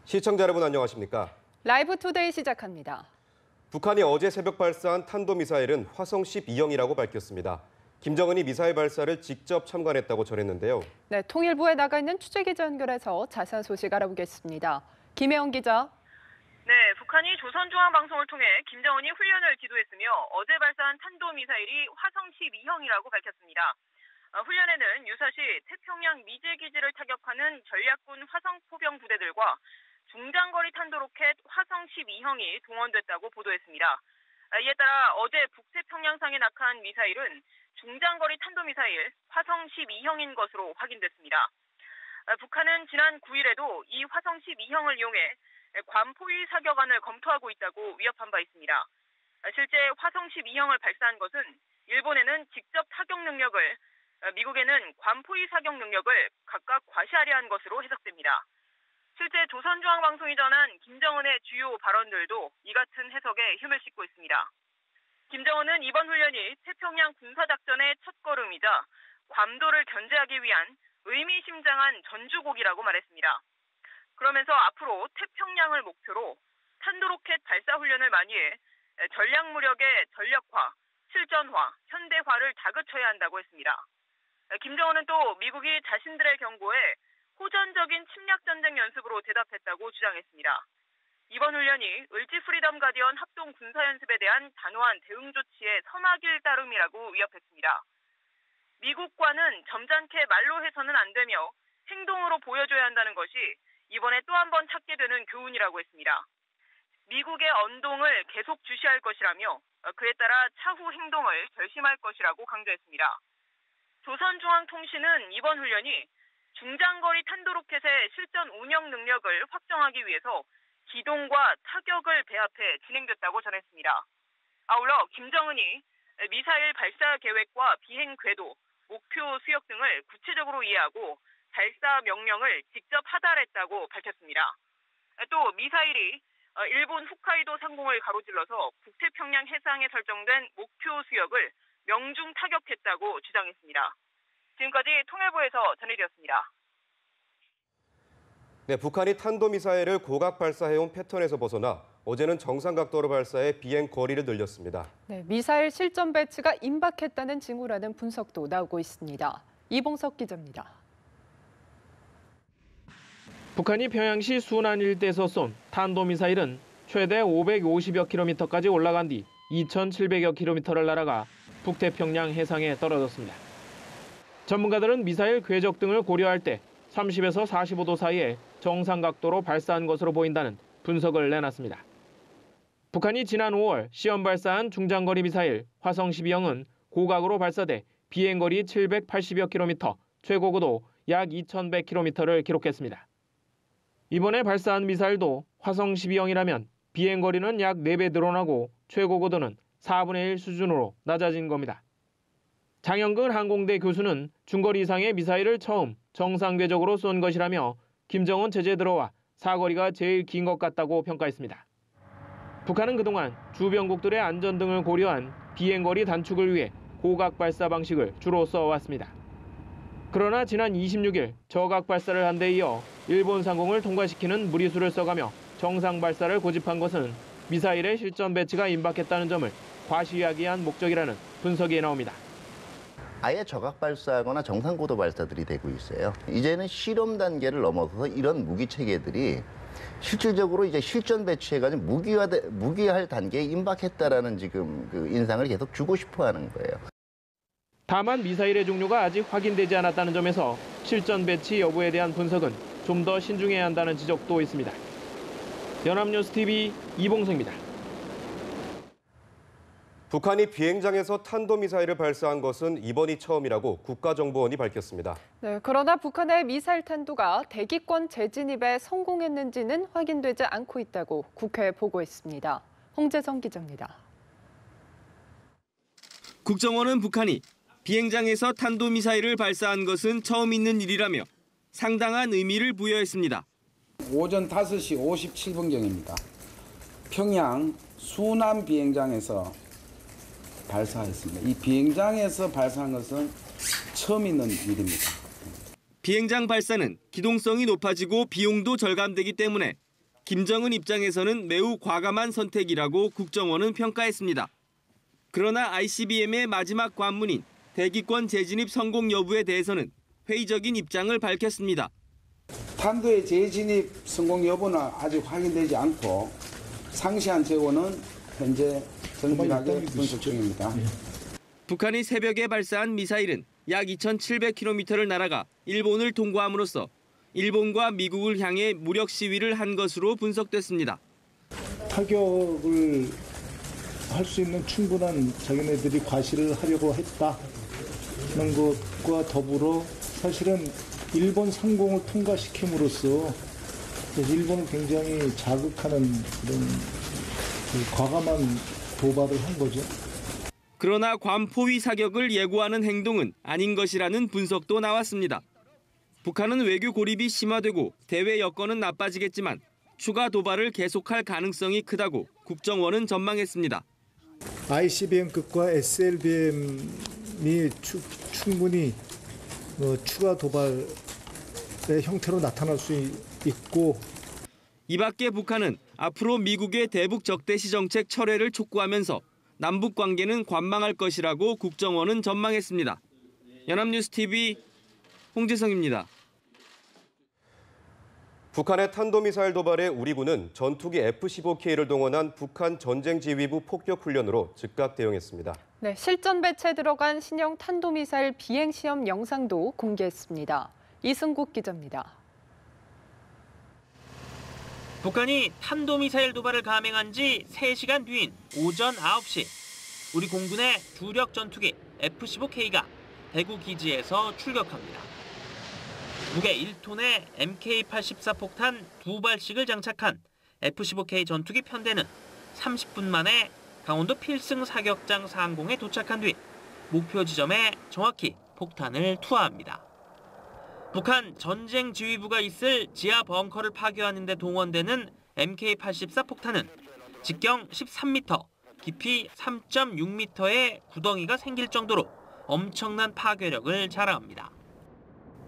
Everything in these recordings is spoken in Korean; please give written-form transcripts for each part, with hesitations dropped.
시청자 여러분 안녕하십니까? 라이브 투데이 시작합니다. 북한이 어제 새벽 발사한 탄도미사일은 화성 12형이라고 밝혔습니다. 김정은이 미사일 발사를 직접 참관했다고 전했는데요. 네, 통일부에 나가 있는 취재기자 연결해서 자세한 소식 알아보겠습니다. 김혜영 기자. 네, 북한이 조선중앙방송을 통해 김정은이 훈련을 지도했으며 어제 발사한 탄도미사일이 화성 12형이라고 밝혔습니다. 훈련에는 유사시 태평양 미제기지를 타격하는 전략군 화성포병 부대들과 중장거리 탄도로켓 화성 12형이 동원됐다고 보도했습니다. 이에 따라 어제 북태평양상에 낙하한 미사일은 중장거리 탄도미사일 화성 12형인 것으로 확인됐습니다. 북한은 지난 9일에도 이 화성 12형을 이용해 괌 포위 사격안을 검토하고 있다고 위협한 바 있습니다. 실제 화성 12형을 발사한 것은 일본에는 직접 타격 능력을, 미국에는 괌 포위 사격 능력을 각각 과시하려 한 것으로 해석됩니다. 실제 조선중앙방송이 전한 김정은의 주요 발언들도 이 같은 해석에 힘을 싣고 있습니다. 김정은은 이번 훈련이 태평양 군사작전의 첫걸음이자 괌도를 견제하기 위한 의미심장한 전주곡이라고 말했습니다. 그러면서 앞으로 태평양을 목표로 탄도로켓 발사 훈련을 많이 해 전략무력의 전력화, 실전화, 현대화를 다그쳐야 한다고 했습니다. 김정은은 또 미국이 자신들의 경고에 호전적인 침략전쟁 연습으로 대답했다고 주장했습니다. 이번 훈련이 을지 프리덤 가디언 합동 군사연습에 대한 단호한 대응 조치의 서막일 따름이라고 위협했습니다. 미국과는 점잖게 말로 해서는 안 되며 행동으로 보여줘야 한다는 것이 이번에 또 한 번 찾게 되는 교훈이라고 했습니다. 미국의 언동을 계속 주시할 것이라며 그에 따라 차후 행동을 결심할 것이라고 강조했습니다. 조선중앙통신은 이번 훈련이 중장거리 탄도로켓의 실전 운영 능력을 확정하기 위해서 기동과 타격을 배합해 진행됐다고 전했습니다. 아울러 김정은이 미사일 발사 계획과 비행 궤도, 목표 수역 등을 구체적으로 이해하고 발사 명령을 직접 하달했다고 밝혔습니다. 또 미사일이 일본 홋카이도 상공을 가로질러서 북태평양 해상에 설정된 목표 수역을 명중 타격했다고 주장했습니다. 지금까지 통일부에서 전해드렸습니다. 네, 북한이 탄도미사일을 고각 발사해온 패턴에서 벗어나 어제는 정상 각도로 발사해 비행 거리를 늘렸습니다. 네, 미사일 실전 배치가 임박했다는 징후라는 분석도 나오고 있습니다. 이봉석 기자입니다. 북한이 평양시 순안 일대에서 쏜 탄도미사일은 최대 550여 킬로미터까지 올라간 뒤 2,700여 킬로미터를 날아가 북태평양 해상에 떨어졌습니다. 전문가들은 미사일 궤적 등을 고려할 때 30에서 45도 사이에 정상 각도로 발사한 것으로 보인다는 분석을 내놨습니다. 북한이 지난 5월 시험 발사한 중장거리 미사일 화성 12형은 고각으로 발사돼 비행거리 780여 킬로미터, 최고고도 약 2,100킬로미터를 기록했습니다. 이번에 발사한 미사일도 화성 12형이라면 비행거리는 약 4배 늘어나고 최고고도는 4분의 1 수준으로 낮아진 겁니다. 장영근 항공대 교수는 중거리 이상의 미사일을 처음 정상 궤적으로 쏜 것이라며 김정은 체제 들어와 사거리가 제일 긴 것 같다고 평가했습니다. 북한은 그동안 주변국들의 안전 등을 고려한 비행거리 단축을 위해 고각 발사 방식을 주로 써왔습니다. 그러나 지난 26일 저각 발사를 한 데 이어 일본 상공을 통과시키는 무리수를 써가며 정상 발사를 고집한 것은 미사일의 실전 배치가 임박했다는 점을 과시야기한 목적이라는 분석이 나옵니다. 아예 저각 발사하거나 정상 고도 발사들이 되고 있어요. 이제는 실험 단계를 넘어서서 이런 무기 체계들이 실질적으로 이제 실전 배치해가지고 무기화할 단계에 임박했다라는 지금 그 인상을 계속 주고 싶어하는 거예요. 다만 미사일의 종류가 아직 확인되지 않았다는 점에서 실전 배치 여부에 대한 분석은 좀 더 신중해야 한다는 지적도 있습니다. 연합뉴스TV 이봉석입니다. 북한이 비행장에서 탄도미사일을 발사한 것은 이번이 처음이라고 국가정보원이 밝혔습니다. 네, 그러나 북한의 미사일 탄도가 대기권 재진입에 성공했는지는 확인되지 않고 있다고 국회에 보고했습니다. 홍재성 기자입니다. 국정원은 북한이 비행장에서 탄도미사일을 발사한 것은 처음 있는 일이라며 상당한 의미를 부여했습니다. 오전 5시 57분경입니다. 평양 순안 비행장에서 발사했습니다. 이 비행장에서 발사한 것은 처음 있는 일입니다. 비행장 발사는 기동성이 높아지고 비용도 절감되기 때문에 김정은 입장에서는 매우 과감한 선택이라고 국정원은 평가했습니다. 그러나 ICBM의 마지막 관문인 대기권 재진입 성공 여부에 대해서는 회의적인 입장을 밝혔습니다. 탄도의 재진입 성공 여부는 아직 확인되지 않고 상세한 재고는 현재 정밀하게 분석 중입니다. 북한이 새벽에 발사한 미사일은 약 2,700km를 날아가 일본을 통과함으로써 일본과 미국을 향해 무력 시위를 한 것으로 분석됐습니다. 타격을 할 수 있는 충분한 자기네들이 과시를 하려고 했다는 것과 더불어 사실은 일본 상공을 통과시킴으로써 일본을 굉장히 자극하는 그런 과감한 도발을 한 거죠. 그러나 괌 포위 사격을 예고하는 행동은 아닌 것이라는 분석도 나왔습니다. 북한은 외교 고립이 심화되고 대외 여건은 나빠지겠지만 추가 도발을 계속할 가능성이 크다고 국정원은 전망했습니다. ICBM급과 SLBM이 충분히 추가 도발의 형태로 나타날 수 있고 이 밖에 북한은 앞으로 미국의 대북 적대시 정책 철회를 촉구하면서 남북 관계는 관망할 것이라고 국정원은 전망했습니다. 연합뉴스TV 홍재성입니다. 북한의 탄도미사일 도발에 우리 군은 전투기 F-15K를 동원한 북한 전쟁지휘부 폭격 훈련으로 즉각 대응했습니다. 네, 실전 배치에 들어간 신형 탄도미사일 비행 시험 영상도 공개했습니다. 이승국 기자입니다. 북한이 탄도미사일 도발을 감행한 지 3시간 뒤인 오전 9시, 우리 공군의 주력 전투기 F-15K가 대구 기지에서 출격합니다. 무게 1톤의 MK-84 폭탄 2발씩을 장착한 F-15K 전투기 편대는 30분 만에 강원도 필승 사격장 상공에 도착한 뒤 목표 지점에 정확히 폭탄을 투하합니다. 북한 전쟁지휘부가 있을 지하 벙커를 파괴하는 데 동원되는 MK-84 폭탄은 직경 13m, 깊이 3.6m의 구덩이가 생길 정도로 엄청난 파괴력을 자랑합니다.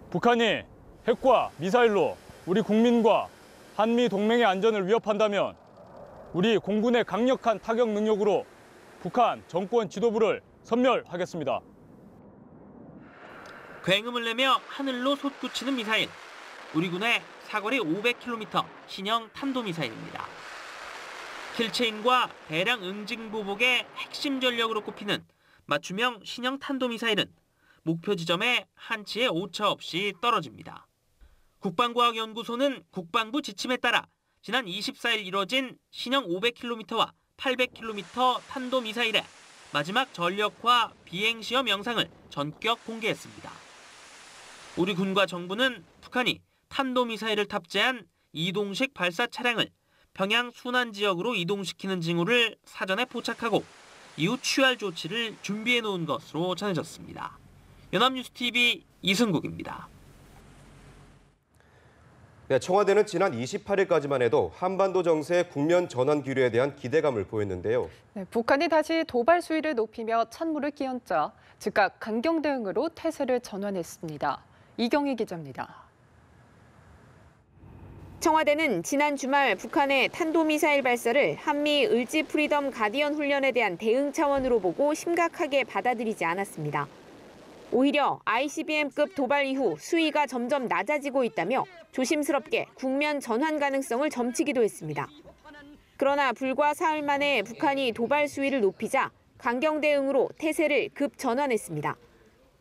북한이 핵과 미사일로 우리 국민과 한미 동맹의 안전을 위협한다면 우리 공군의 강력한 타격 능력으로 북한 정권 지도부를 섬멸하겠습니다. 굉음을 내며 하늘로 솟구치는 미사일. 우리 군의 사거리 500km 신형 탄도미사일입니다. 킬체인과 대량 응징 보복의 핵심 전력으로 꼽히는 맞춤형 신형 탄도미사일은 목표 지점에 한치의 오차 없이 떨어집니다. 국방과학연구소는 국방부 지침에 따라 지난 24일 이뤄진 신형 500km와 800km 탄도미사일의 마지막 전력화 비행시험 영상을 전격 공개했습니다. 우리 군과 정부는 북한이 탄도미사일을 탑재한 이동식 발사 차량을 평양 순안 지역으로 이동시키는 징후를 사전에 포착하고 이후 취할 조치를 준비해 놓은 것으로 전해졌습니다. 연합뉴스TV 이승국입니다. 네, 청와대는 지난 28일까지만 해도 한반도 정세 국면 전환 기류에 대한 기대감을 보였는데요. 네, 북한이 다시 도발 수위를 높이며 찬물을 끼얹자 즉각 강경 대응으로 태세를 전환했습니다. 이경희 기자입니다. 청와대는 지난 주말 북한의 탄도미사일 발사를 한미 을지 프리덤 가디언 훈련에 대한 대응 차원으로 보고 심각하게 받아들이지 않았습니다. 오히려 ICBM급 도발 이후 수위가 점점 낮아지고 있다며 조심스럽게 국면 전환 가능성을 점치기도 했습니다. 그러나 불과 사흘 만에 북한이 도발 수위를 높이자 강경 대응으로 태세를 급 전환했습니다.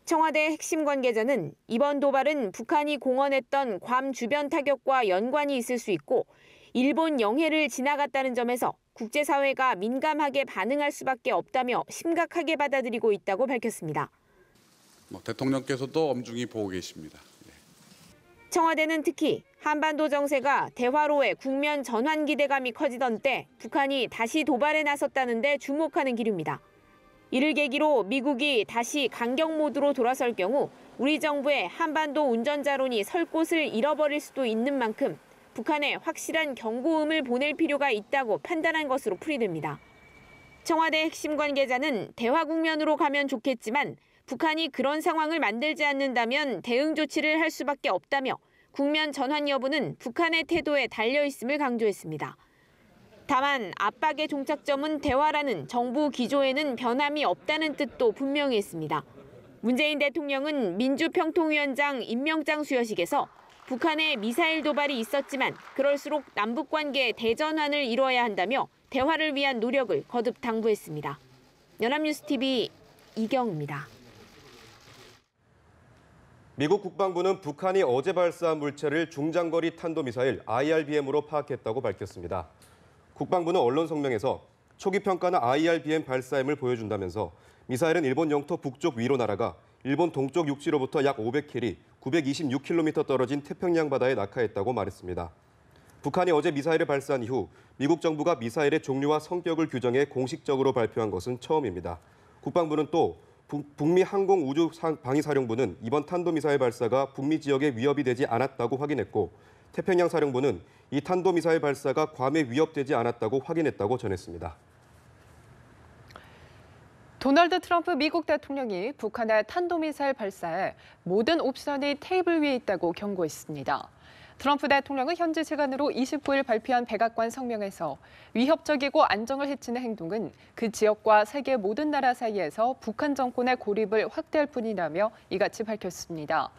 청와대 핵심 관계자는 이번 도발은 북한이 공언했던 괌 주변 타격과 연관이 있을 수 있고 일본 영해를 지나갔다는 점에서 국제사회가 민감하게 반응할 수밖에 없다며 심각하게 받아들이고 있다고 밝혔습니다. 대통령께서도 엄중히 보고 계십니다. 청와대는 특히 한반도 정세가 대화로의 국면 전환 기대감이 커지던 때 북한이 다시 도발에 나섰다는 데 주목하는 기류입니다. 이를 계기로 미국이 다시 강경 모드로 돌아설 경우 우리 정부의 한반도 운전자론이 설 곳을 잃어버릴 수도 있는 만큼 북한에 확실한 경고음을 보낼 필요가 있다고 판단한 것으로 풀이됩니다. 청와대 핵심 관계자는 대화 국면으로 가면 좋겠지만 북한이 그런 상황을 만들지 않는다면 대응 조치를 할 수밖에 없다며 국면 전환 여부는 북한의 태도에 달려 있음을 강조했습니다. 다만 압박의 종착점은 대화라는 정부 기조에는 변함이 없다는 뜻도 분명히 했습니다. 문재인 대통령은 민주평통위원장 임명장 수여식에서 북한의 미사일 도발이 있었지만 그럴수록 남북관계 대전환을 이뤄야 한다며 대화를 위한 노력을 거듭 당부했습니다. 연합뉴스TV 이경입니다. 미국 국방부는 북한이 어제 발사한 물체를 중장거리 탄도미사일 IRBM으로 파악했다고 밝혔습니다. 국방부는 언론 성명에서 초기 평가는 IRBM 발사임을 보여준다면서 미사일은 일본 영토 북쪽 위로 날아가 일본 동쪽 육지로부터 약 500킬리, 926km 떨어진 태평양 바다에 낙하했다고 말했습니다. 북한이 어제 미사일을 발사한 이후 미국 정부가 미사일의 종류와 성격을 규정해 공식적으로 발표한 것은 처음입니다. 국방부는 또 북미 항공우주방위사령부는 이번 탄도미사일 발사가 북미 지역에 위협이 되지 않았다고 확인했고 태평양 사령부는 이 탄도미사일 발사가 괌에 위협되지 않았다고 확인했다고 전했습니다. 도널드 트럼프 미국 대통령이 북한의 탄도미사일 발사에 모든 옵션이 테이블 위에 있다고 경고했습니다. 트럼프 대통령은 현지 시간으로 29일 발표한 백악관 성명에서 위협적이고 안정을 해치는 행동은 그 지역과 세계 모든 나라 사이에서 북한 정권의 고립을 확대할 뿐이라며 이같이 밝혔습니다.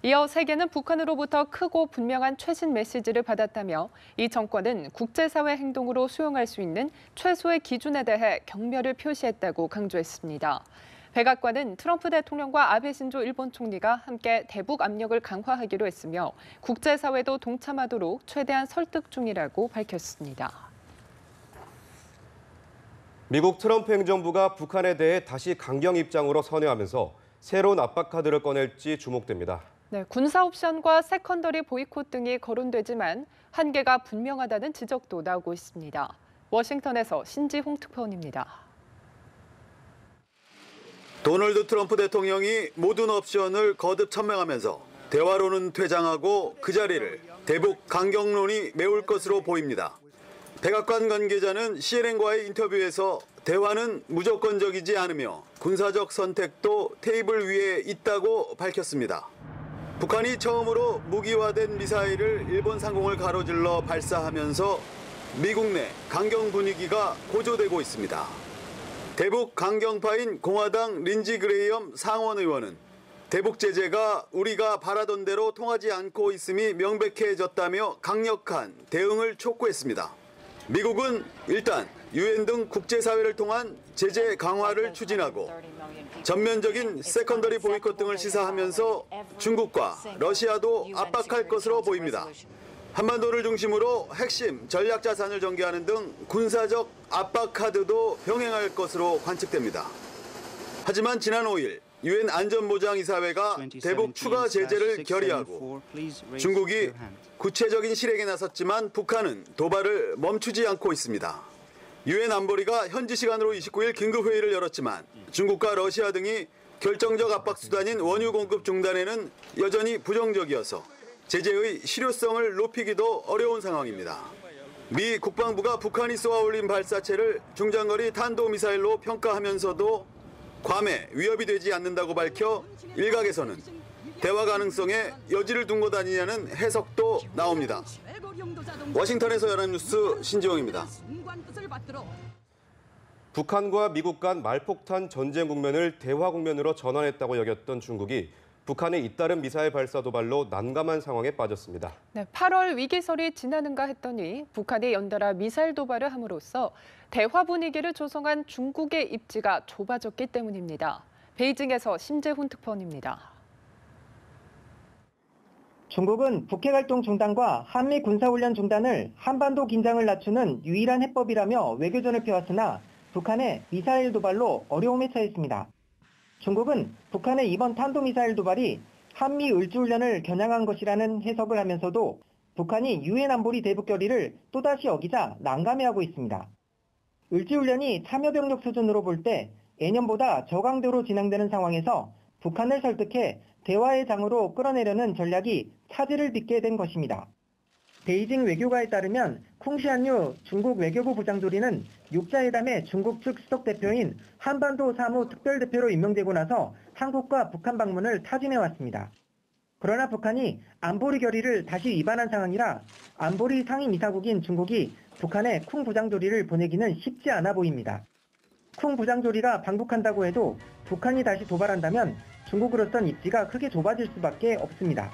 이어 세계는 북한으로부터 크고 분명한 최신 메시지를 받았다며 이 정권은 국제사회 행동으로 수용할 수 있는 최소의 기준에 대해 경멸을 표시했다고 강조했습니다. 백악관은 트럼프 대통령과 아베 신조 일본 총리가 함께 대북 압력을 강화하기로 했으며 국제사회도 동참하도록 최대한 설득 중이라고 밝혔습니다. 미국 트럼프 행정부가 북한에 대해 다시 강경 입장으로 선회하면서 새로운 압박 카드를 꺼낼지 주목됩니다. 네, 군사 옵션과 세컨더리 보이콧 등이 거론되지만 한계가 분명하다는 지적도 나오고 있습니다. 워싱턴에서 신지홍 특파원입니다. 도널드 트럼프 대통령이 모든 옵션을 거듭 천명하면서 대화로는 퇴장하고 그 자리를 대북 강경론이 메울 것으로 보입니다. 백악관 관계자는 CNN과의 인터뷰에서 대화는 무조건적이지 않으며 군사적 선택도 테이블 위에 있다고 밝혔습니다. 북한이 처음으로 무기화된 미사일을 일본 상공을 가로질러 발사하면서 미국 내 강경 분위기가 고조되고 있습니다. 대북 강경파인 공화당 린지 그레이엄 상원 의원은 대북 제재가 우리가 바라던 대로 통하지 않고 있음이 명백해졌다며 강력한 대응을 촉구했습니다. 미국은 일단 유엔 등 국제사회를 통한 제재 강화를 추진하고 전면적인 세컨더리 보이콧 등을 시사하면서 중국과 러시아도 압박할 것으로 보입니다. 한반도를 중심으로 핵심 전략 자산을 전개하는 등 군사적 압박 카드도 병행할 것으로 관측됩니다. 하지만 지난 5일 유엔 안전보장이사회가 대북 추가 제재를 결의하고 중국이 구체적인 실행에 나섰지만 북한은 도발을 멈추지 않고 있습니다. 유엔 안보리가 현지 시간으로 29일 긴급회의를 열었지만 중국과 러시아 등이 결정적 압박 수단인 원유 공급 중단에는 여전히 부정적이어서 제재의 실효성을 높이기도 어려운 상황입니다. 미 국방부가 북한이 쏘아올린 발사체를 중장거리 탄도미사일로 평가하면서도 괌에 위협이 되지 않는다고 밝혀 일각에서는 대화 가능성에 여지를 둔 것 아니냐는 해석도 나옵니다. 워싱턴에서 연합뉴스 신지용입니다. 북한과 미국 간 말폭탄 전쟁 국면을 대화 국면으로 전환했다고 여겼던 중국이 북한의 잇따른 미사일 발사 도발로 난감한 상황에 빠졌습니다. 네, 8월 위기설이 지나는가 했더니 북한이 연달아 미사일 도발을 함으로써 대화 분위기를 조성한 중국의 입지가 좁아졌기 때문입니다. 베이징에서 심재훈 특파원입니다. 중국은 북핵 활동 중단과 한미 군사훈련 중단을 한반도 긴장을 낮추는 유일한 해법이라며 외교전을 펴왔으나 북한의 미사일 도발로 어려움에 처했습니다. 중국은 북한의 이번 탄도미사일 도발이 한미 을지훈련을 겨냥한 것이라는 해석을 하면서도 북한이 유엔 안보리 대북 결의를 또다시 어기자 난감해하고 있습니다. 을지훈련이 참여병력 수준으로 볼 때 예년보다 저강도로 진행되는 상황에서 북한을 설득해 대화의 장으로 끌어내려는 전략이 차질을 빚게 된 것입니다. 베이징 외교가에 따르면 쿵시한유 중국 외교부 부장조리는 6자회담에 중국 측 수석 대표인 한반도 사무 특별대표로 임명되고 나서 한국과 북한 방문을 타진해왔습니다. 그러나 북한이 안보리 결의를 다시 위반한 상황이라 안보리 상임이사국인 중국이 북한에 쿵 부장조리를 보내기는 쉽지 않아 보입니다. 쿵 부장조리가 방북한다고 해도 북한이 다시 도발한다면 중국으로선 입지가 크게 좁아질 수밖에 없습니다.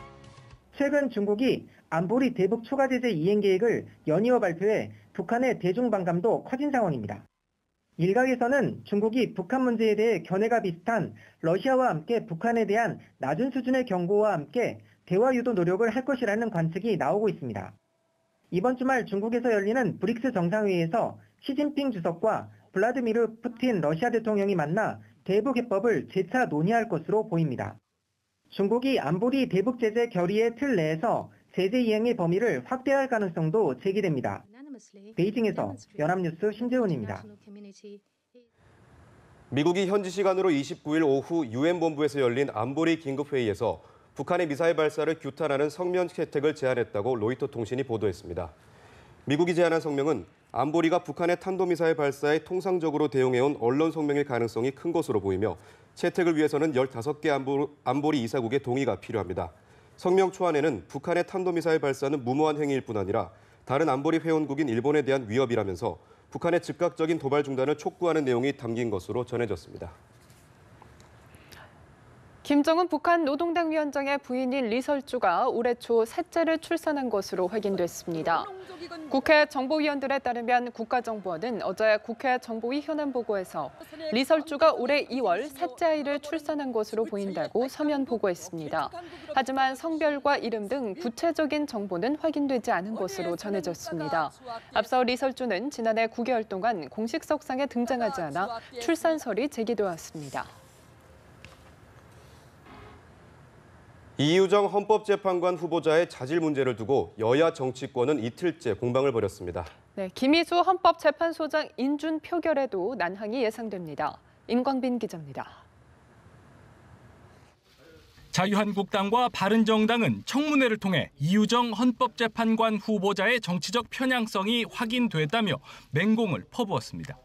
최근 중국이 안보리 대북 추가 제재 이행 계획을 연이어 발표해 북한의 대중 반감도 커진 상황입니다. 일각에서는 중국이 북한 문제에 대해 견해가 비슷한 러시아와 함께 북한에 대한 낮은 수준의 경고와 함께 대화 유도 노력을 할 것이라는 관측이 나오고 있습니다. 이번 주말 중국에서 열리는 브릭스 정상회의에서 시진핑 주석과 블라디미르 푸틴 러시아 대통령이 만나 대북 해법을 재차 논의할 것으로 보입니다. 중국이 안보리 대북 제재 결의의 틀 내에서 제재 이행의 범위를 확대할 가능성도 제기됩니다. 베이징에서 연합뉴스 신재훈입니다. 미국이 현지 시간으로 29일 오후 유엔 본부에서 열린 안보리 긴급회의에서 북한의 미사일 발사를 규탄하는 성명 채택을 제안했다고 로이터 통신이 보도했습니다. 미국이 제안한 성명은 안보리가 북한의 탄도미사일 발사에 통상적으로 대응해온 언론 성명일 가능성이 큰 것으로 보이며 채택을 위해서는 15개 안보리 이사국의 동의가 필요합니다. 성명 초안에는 북한의 탄도미사일 발사는 무모한 행위일 뿐 아니라 다른 안보리 회원국인 일본에 대한 위협이라면서 북한의 즉각적인 도발 중단을 촉구하는 내용이 담긴 것으로 전해졌습니다. 김정은 북한 노동당 위원장의 부인인 리설주가 올해 초 셋째를 출산한 것으로 확인됐습니다. 국회 정보위원들에 따르면 국가정보원은 어제 국회 정보위 현안 보고에서 리설주가 올해 2월 셋째 아이를 출산한 것으로 보인다고 서면 보고했습니다. 하지만 성별과 이름 등 구체적인 정보는 확인되지 않은 것으로 전해졌습니다. 앞서 리설주는 지난해 9개월 동안 공식 석상에 등장하지 않아 출산설이 제기되었습니다. 이유정 헌법재판관 후보자의 자질 문제를 두고 여야 정치권은 이틀째 공방을 벌였습니다. 네, 김희수 헌법재판소장 인준 표결에도 난항이 예상됩니다. 임광빈 기자입니다. 자유한국당과 바른정당은 청문회를 통해 이유정 헌법재판관 후보자의 정치적 편향성이 확인됐다며 맹공을 퍼부었습니다.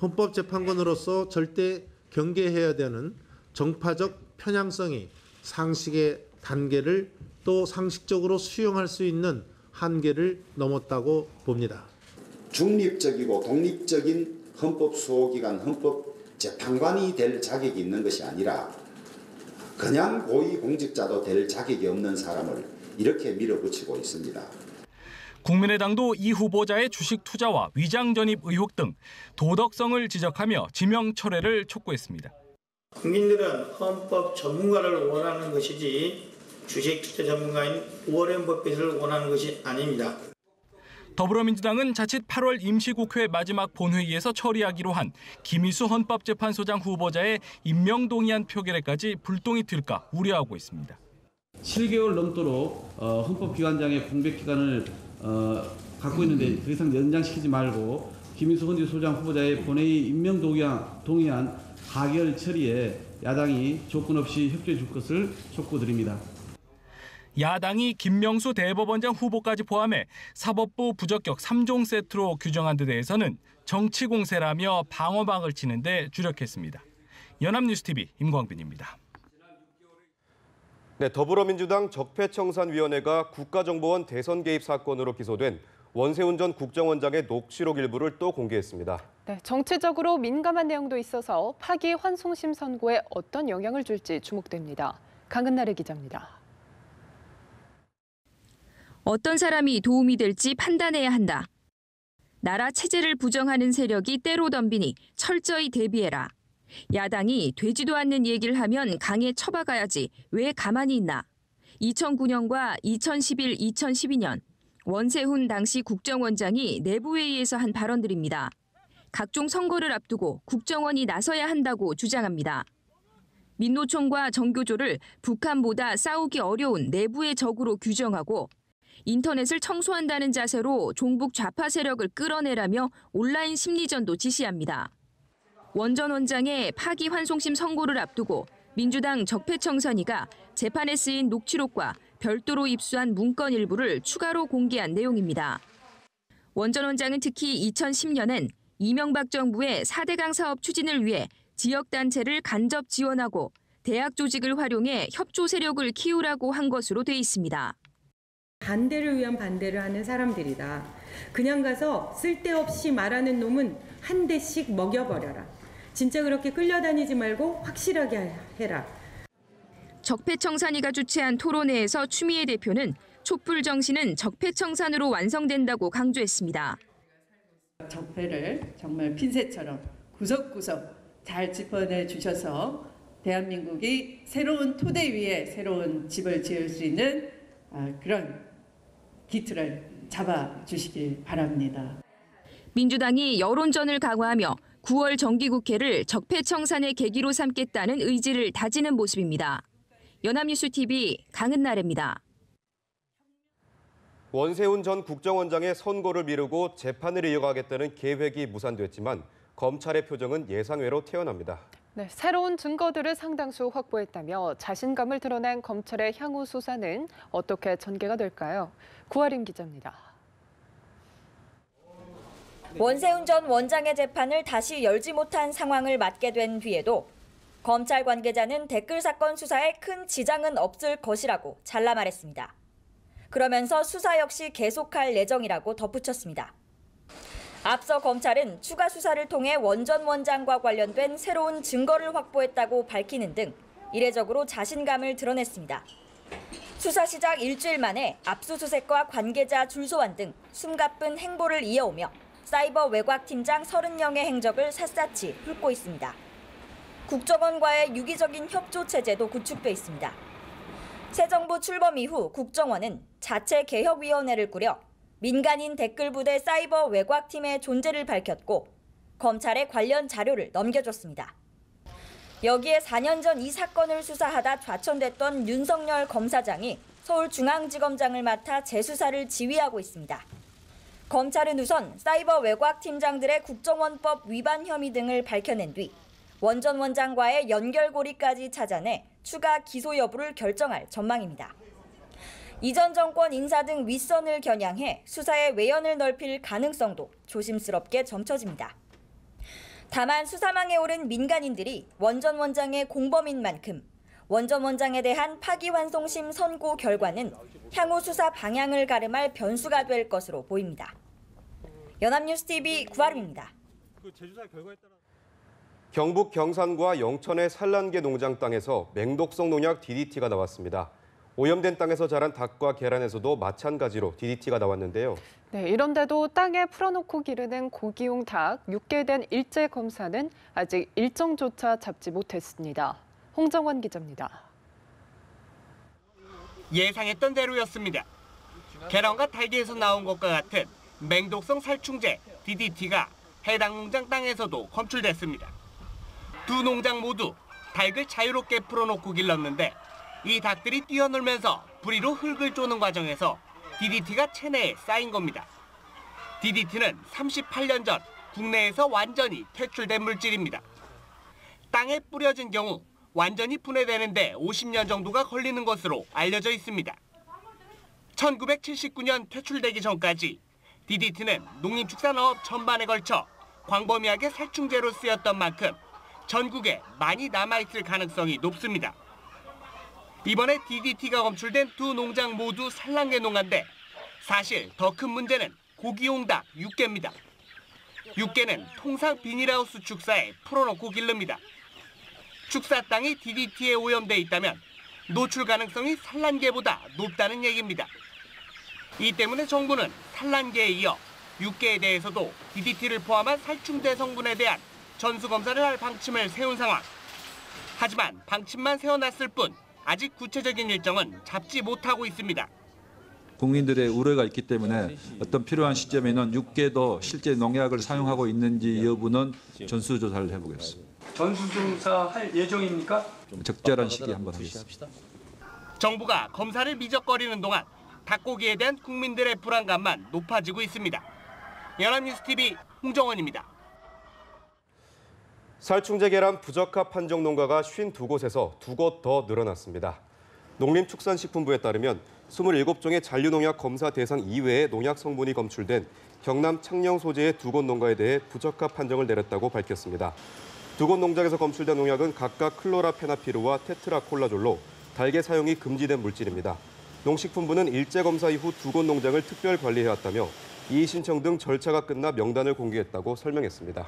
헌법재판관으로서 절대 경계해야 되는 정파적 편향성이 상식의 단계를 또 상식적으로 수용할 수 있는 한계를 넘었다고 봅니다. 중립적이고 독립적인 헌법수호기관 헌법재판관이 될 자격이 있는 것이 아니라 그냥 고위공직자도 될 자격이 없는 사람을 이렇게 밀어붙이고 있습니다. 국민의당도 이 후보자의 주식 투자와 위장 전입 의혹 등 도덕성을 지적하며 지명 철회를 촉구했습니다. 국민들은 헌법 전문가를 원하는 것이지 주식 투자 전문가인 워렌 버핏을 원하는 것이 아닙니다. 더불어민주당은 자칫 8월 임시국회 마지막 본회의에서 처리하기로 한 김희수 헌법재판소장 후보자의 임명 동의안 표결에까지 불똥이 튈까 우려하고 있습니다. 7개월 넘도록 헌법기관장의 공백 기간을 갖고 있는데 더 이상 연장시키지 말고 김희수 헌법소장 후보자의 본회의 임명 동의안 가결 처리에 야당이 조건 없이 협조해 줄 것을 촉구드립니다. 야당이 김명수 대법원장 후보까지 포함해 사법부 부적격 3종 세트로 규정한 데 대해서는 정치 공세라며 방어막을 치는 데 주력했습니다. 연합뉴스TV 임광빈입니다. 네, 더불어민주당 적폐청산위원회가 국가정보원 대선 개입 사건으로 기소된 원세훈 전 국정원장의 녹취록 일부를 또 공개했습니다. 네, 정치적으로 민감한 내용도 있어서 파기환송심 선고에 어떤 영향을 줄지 주목됩니다. 강은나래 기자입니다. 어떤 사람이 도움이 될지 판단해야 한다. 나라 체제를 부정하는 세력이 때로 덤비니 철저히 대비해라. 야당이 되지도 않는 얘기를 하면 강에 쳐박아야지 왜 가만히 있나. 2009년과 2011, 2012년 원세훈 당시 국정원장이 내부회의에서 한 발언들입니다. 각종 선거를 앞두고 국정원이 나서야 한다고 주장합니다. 민노총과 정교조를 북한보다 싸우기 어려운 내부의 적으로 규정하고 인터넷을 청소한다는 자세로 종북 좌파 세력을 끌어내라며 온라인 심리전도 지시합니다. 원 전 원장의 파기환송심 선고를 앞두고 민주당 적폐청산위가 재판에 쓰인 녹취록과 별도로 입수한 문건 일부를 추가로 공개한 내용입니다. 원 전 원장은 특히 2010년엔 이명박 정부의 4대강 사업 추진을 위해 지역단체를 간접 지원하고 대학 조직을 활용해 협조 세력을 키우라고 한 것으로 돼 있습니다. 반대를 위한 반대를 하는 사람들이다. 그냥 가서 쓸데없이 말하는 놈은 한 대씩 먹여버려라. 진짜 그렇게 끌려다니지 말고 확실하게 해라. 적폐청산위가 주최한 토론회에서 추미애 대표는 촛불 정신은 적폐청산으로 완성된다고 강조했습니다. 적폐를 정말 핀셋처럼 구석구석 잘 짚어내 주셔서 대한민국이 새로운 토대 위에 새로운 집을 지을 수 있는 그런 기틀을 잡아주시기 바랍니다. 민주당이 여론전을 강화하며 9월 정기국회를 적폐청산의 계기로 삼겠다는 의지를 다지는 모습입니다. 연합뉴스TV 강은나래입니다. 원세훈 전 국정원장의 선고를 미루고 재판을 이어가겠다는 계획이 무산됐지만 검찰의 표정은 예상외로 태연합니다. 네, 새로운 증거들을 상당수 확보했다며 자신감을 드러낸 검찰의 향후 수사는 어떻게 전개가 될까요? 구하림 기자입니다. 원세훈 전 원장의 재판을 다시 열지 못한 상황을 맞게 된 뒤에도 검찰 관계자는 댓글 사건 수사에 큰 지장은 없을 것이라고 잘라 말했습니다. 그러면서 수사 역시 계속할 예정이라고 덧붙였습니다. 앞서 검찰은 추가 수사를 통해 원 전 원장과 관련된 새로운 증거를 확보했다고 밝히는 등 이례적으로 자신감을 드러냈습니다. 수사 시작 일주일 만에 압수수색과 관계자 줄소환 등 숨가쁜 행보를 이어오며 사이버 외곽팀장 30명의 행적을 샅샅이 훑고 있습니다. 국정원과의 유기적인 협조 체제도 구축돼 있습니다. 새 정부 출범 이후 국정원은 자체 개혁위원회를 꾸려 민간인 댓글부대 사이버 외곽팀의 존재를 밝혔고 검찰에 관련 자료를 넘겨줬습니다. 여기에 4년 전 이 사건을 수사하다 좌천됐던 윤석열 검사장이 서울중앙지검장을 맡아 재수사를 지휘하고 있습니다. 검찰은 우선 사이버 외곽팀장들의 국정원법 위반 혐의 등을 밝혀낸 뒤 원 전 원장과의 연결고리까지 찾아내 추가 기소 여부를 결정할 전망입니다. 이전 정권 인사 등 윗선을 겨냥해 수사의 외연을 넓힐 가능성도 조심스럽게 점쳐집니다. 다만 수사망에 오른 민간인들이 원 전 원장의 공범인 만큼 원 전 원장에 대한 파기환송심 선고 결과는 향후 수사 방향을 가름할 변수가 될 것으로 보입니다. 연합뉴스TV 구하림입니다. 경북 경산과 영천의 산란계 농장 땅에서 맹독성 농약 DDT가 나왔습니다. 오염된 땅에서 자란 닭과 계란에서도 마찬가지로 DDT가 나왔는데요. 네, 이런데도 땅에 풀어놓고 기르는 고기용 닭 6개 된 일제 검사는 아직 일정조차 잡지 못했습니다. 홍정원 기자입니다. 예상했던 대로였습니다. 계란과 닭에서 나온 것과 같은 맹독성 살충제 DDT가 해당 농장 땅에서도 검출됐습니다. 두 농장 모두 닭을 자유롭게 풀어놓고 길렀는데 이 닭들이 뛰어놀면서 부리로 흙을 쪼는 과정에서 DDT가 체내에 쌓인 겁니다. DDT는 38년 전 국내에서 완전히 퇴출된 물질입니다. 땅에 뿌려진 경우 완전히 분해되는데 50년 정도가 걸리는 것으로 알려져 있습니다. 1979년 퇴출되기 전까지 DDT는 농림축산업 전반에 걸쳐 광범위하게 살충제로 쓰였던 만큼 전국에 많이 남아있을 가능성이 높습니다. 이번에 DDT가 검출된 두 농장 모두 산란계 농가인데 사실 더 큰 문제는 고기용 닭 6개입니다. 6개는 통상 비닐하우스 축사에 풀어놓고 기릅니다. 축사 땅이 DDT에 오염돼 있다면 노출 가능성이 산란계보다 높다는 얘기입니다. 이 때문에 정부는 산란계에 이어 6개에 대해서도 DDT를 포함한 살충제 성분에 대한 전수검사를 할 방침을 세운 상황. 하지만 방침만 세워놨을 뿐 아직 구체적인 일정은 잡지 못하고 있습니다. 국민들의 우려가 있기 때문에 어떤 필요한 시점에는 6개도 실제 농약을 사용하고 있는지 여부는 전수조사를 해보겠습니다. 전수조사할 예정입니까? 적절한 시기에 한번 하겠습니다. 정부가 검사를 미적거리는 동안 닭고기에 대한 국민들의 불안감만 높아지고 있습니다. 연합뉴스TV 홍정원입니다. 살충제 계란 부적합 판정 농가가 52곳에서 2곳 더 늘어났습니다. 농림축산식품부에 따르면 27종의 잔류농약 검사 대상 이외의 농약 성분이 검출된 경남 창녕 소재의 2곳 농가에 대해 부적합 판정을 내렸다고 밝혔습니다. 두 곳 농장에서 검출된 농약은 각각 클로라페나피르와 테트라콜라졸로 닭의 사용이 금지된 물질입니다. 농식품부는 일제 검사 이후 두 곳 농장을 특별 관리해왔다며 이의 신청 등 절차가 끝나 명단을 공개했다고 설명했습니다.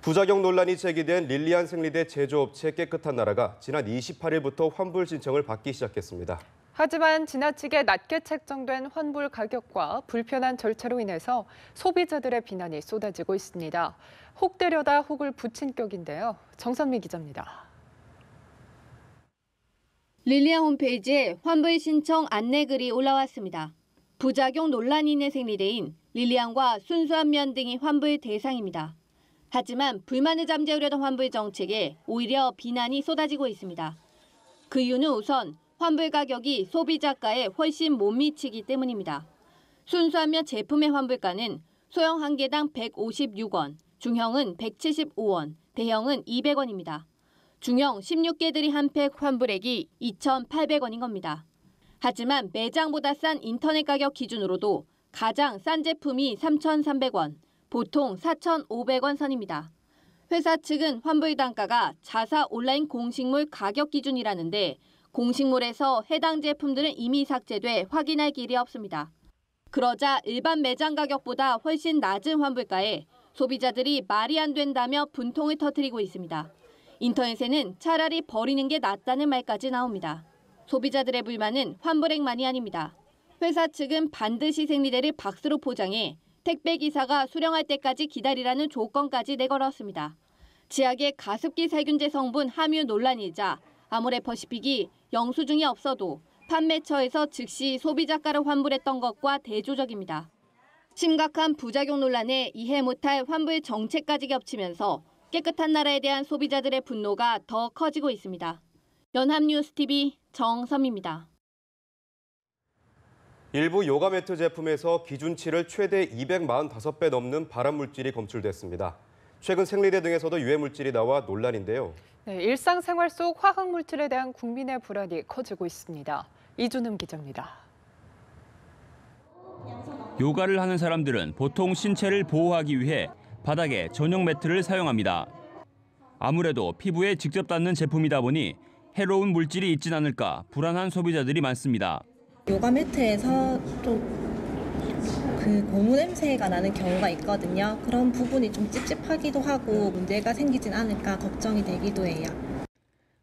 부작용 논란이 제기된 릴리안 생리대 제조업체 깨끗한 나라가 지난 28일부터 환불 신청을 받기 시작했습니다. 하지만 지나치게 낮게 책정된 환불 가격과 불편한 절차로 인해서 소비자들의 비난이 쏟아지고 있습니다. 혹 때려다 혹을 붙인 격인데요. 정선미 기자입니다. 릴리안 홈페이지에 환불 신청 안내글이 올라왔습니다. 부작용 논란이 있는 생리대인 릴리안과 순수한 면 등이 환불 대상입니다. 하지만 불만을 잠재우려던 환불 정책에 오히려 비난이 쏟아지고 있습니다. 그 이유는 우선 환불 가격이 소비자가에 훨씬 못 미치기 때문입니다. 순수한 면 제품의 환불가는 소형 1개당 156원, 중형은 175원, 대형은 200원입니다. 중형 16개들이 한 팩 환불액이 2,800원인 겁니다. 하지만 매장보다 싼 인터넷 가격 기준으로도 가장 싼 제품이 3,300원, 보통 4,500원 선입니다. 회사 측은 환불 단가가 자사 온라인 공식몰 가격 기준이라는데 공식몰에서 해당 제품들은 이미 삭제돼 확인할 길이 없습니다. 그러자 일반 매장 가격보다 훨씬 낮은 환불가에 소비자들이 말이 안 된다며 분통을 터뜨리고 있습니다. 인터넷에는 차라리 버리는 게 낫다는 말까지 나옵니다. 소비자들의 불만은 환불액만이 아닙니다. 회사 측은 반드시 생리대를 박스로 포장해 택배기사가 수령할 때까지 기다리라는 조건까지 내걸었습니다. 치약의 가습기 살균제 성분 함유 논란이자 아모레퍼시픽이 영수증이 없어도 판매처에서 즉시 소비자가를 환불했던 것과 대조적입니다. 심각한 부작용 논란에 이해 못할 환불 정책까지 겹치면서 깨끗한 나라에 대한 소비자들의 분노가 더 커지고 있습니다. 연합뉴스TV 정선미입니다. 일부 요가 매트 제품에서 기준치를 최대 245배 넘는 발암물질이 검출됐습니다. 최근 생리대 등에서도 유해 물질이 나와 논란인데요. 네, 일상생활 속 화학물질에 대한 국민의 불안이 커지고 있습니다. 이준음 기자입니다. 요가를 하는 사람들은 보통 신체를 보호하기 위해 바닥에 전용 매트를 사용합니다. 아무래도 피부에 직접 닿는 제품이다 보니 해로운 물질이 있진 않을까 불안한 소비자들이 많습니다. 요가 매트에서 좀 고무 냄새가 나는 경우가 있거든요. 그런 부분이 좀 찝찝하기도 하고 문제가 생기진 않을까 걱정이 되기도 해요.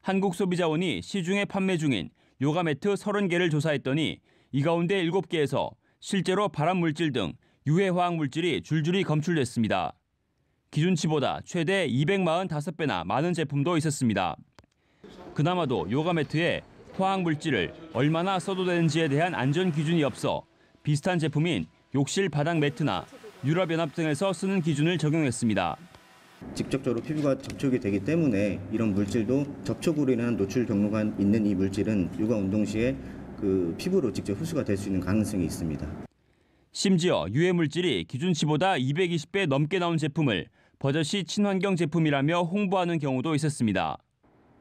한국소비자원이 시중에 판매 중인 요가 매트 30개를 조사했더니 이 가운데 7개에서 실제로 발암물질 등 유해 화학물질이 줄줄이 검출됐습니다. 기준치보다 최대 245배나 많은 제품도 있었습니다. 그나마도 요가 매트에 화학물질을 얼마나 써도 되는지에 대한 안전 기준이 없어 비슷한 제품인 욕실 바닥 매트나 유럽연합 등에서 쓰는 기준을 적용했습니다. 직접적으로 피부가 접촉이 되기 때문에 이런 물질도 접촉으로 인한 노출 경로가 있는 이 물질은 요가 운동 시에 피부로 직접 흡수가 될 수 있는 가능성이 있습니다. 심지어 유해 물질이 기준치보다 220배 넘게 나온 제품을 버젓이 친환경 제품이라며 홍보하는 경우도 있었습니다.